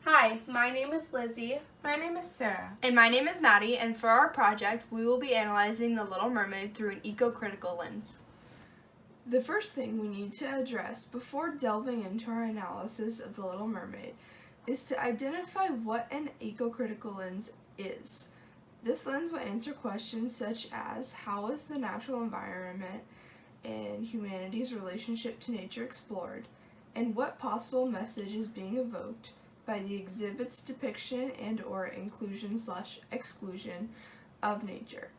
Hi, my name is Lizzie. My name is Sarah. And my name is Maddie, and for our project, we will be analyzing The Little Mermaid through an eco-critical lens. The first thing we need to address before delving into our analysis of The Little Mermaid is to identify what an eco-critical lens is. This lens will answer questions such as how is the natural environment and humanity's relationship to nature explored, and what possible message is being evoked by the exhibit's depiction and or inclusion/exclusion of nature.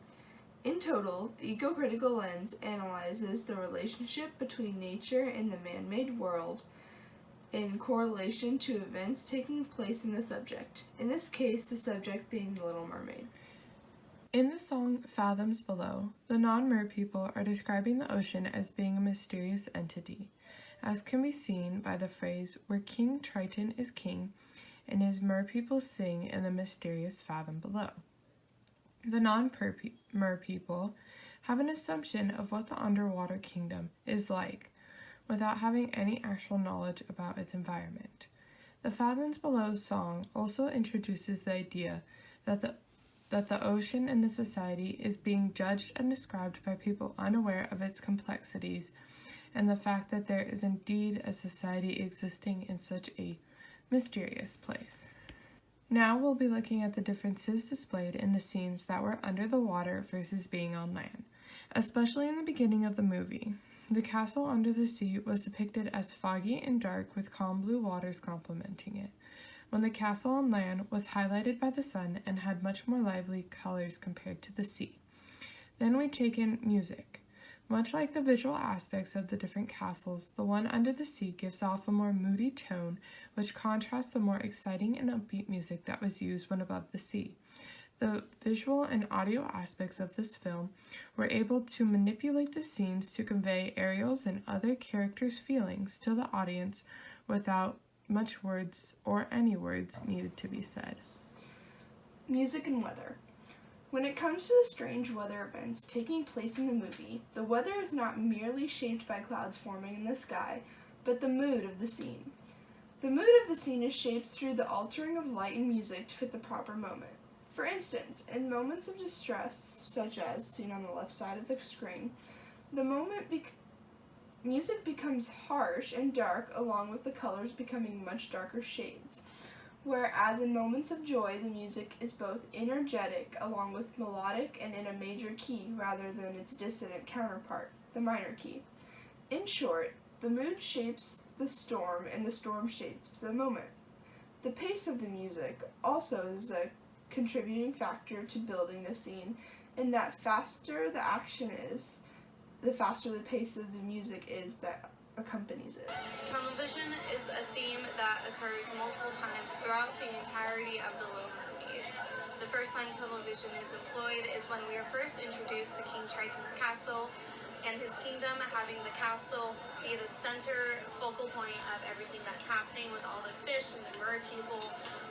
In total, the eco-critical lens analyzes the relationship between nature and the man-made world in correlation to events taking place in the subject, in this case the subject being the Little Mermaid. In the song Fathoms Below, the non-mer people are describing the ocean as being a mysterious entity, as can be seen by the phrase where King Triton is king and his mer people sing in the mysterious fathom below. The non-mer people have an assumption of what the underwater kingdom is like without having any actual knowledge about its environment. The Fathoms Below song also introduces the idea that the ocean and the society is being judged and described by people unaware of its complexities and the fact that there is indeed a society existing in such a mysterious place. Now we'll be looking at the differences displayed in the scenes that were under the water versus being on land, especially in the beginning of the movie. The castle under the sea was depicted as foggy and dark with calm blue waters complementing it, when the castle on land was highlighted by the sun and had much more lively colors compared to the sea. Then we take in music. Much like the visual aspects of the different castles, the one under the sea gives off a more moody tone, which contrasts the more exciting and upbeat music that was used when above the sea. The visual and audio aspects of this film were able to manipulate the scenes to convey Ariel's and other characters' feelings to the audience without much words or any words needed to be said. Music and weather. When it comes to the strange weather events taking place in the movie, the weather is not merely shaped by clouds forming in the sky, but the mood of the scene. The mood of the scene is shaped through the altering of light and music to fit the proper moment. For instance, in moments of distress, such as seen on the left side of the screen, the music becomes harsh and dark along with the colors becoming much darker shades. Whereas in moments of joy, the music is both energetic along with melodic and in a major key rather than its dissonant counterpart, the minor key. In short, the mood shapes the storm and the storm shapes the moment. The pace of the music also is a contributing factor to building the scene, in that faster the action is, the faster the pace of the music is that accompanies it. Tunnel vision is a theme that occurs multiple times throughout the entirety of The Little Mermaid. The first time tunnel vision is employed is when we are first introduced to King Triton's castle and his kingdom, having the castle be the center focal point of everything that's happening, with all the fish and the mer people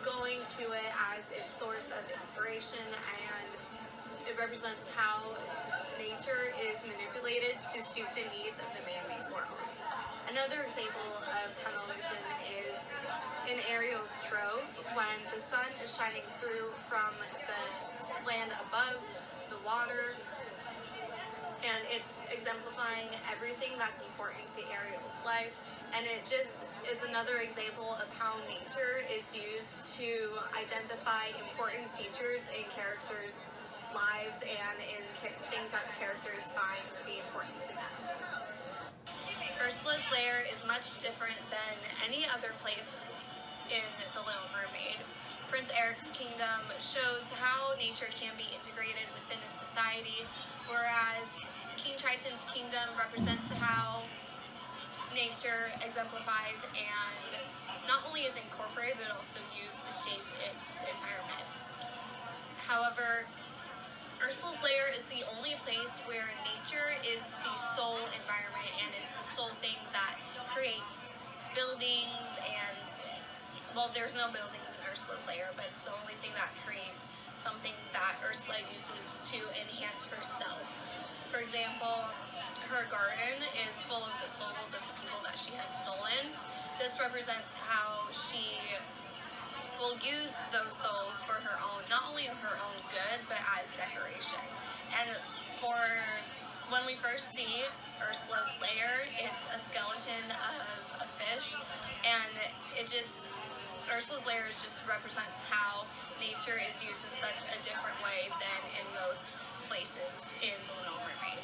going to it as its source of inspiration, and it represents how nature is manipulated to suit the needs of the man-made world. Another example of tunnel vision is in Ariel's Trove, when the sun is shining through from the land above the water, and it's exemplifying everything that's important to Ariel's life. And it just is another example of how nature is used to identify important features in characters' lives and in things that the characters find to be important to them. Ursula's lair is much different than any other place in The Little Mermaid. Prince Eric's kingdom shows how nature can be integrated within a society, whereas King Triton's kingdom represents how nature exemplifies and not only is incorporated but also used to shape its environment. However, Ursula's lair is the only place where nature is the sole environment and is the sole thing that creates buildings and, well, there's no buildings in Ursula's lair, but it's the only thing that creates something that Ursula uses to enhance herself. For example, her garden is full of the souls of the people that she has stolen. This represents how she will use those souls for her own, not only her own good, but as decoration. And for when we first see Ursula's lair, it's a skeleton of a fish, and Ursula's lair just represents how nature is used in such a different way than in most places in The Little Mermaid.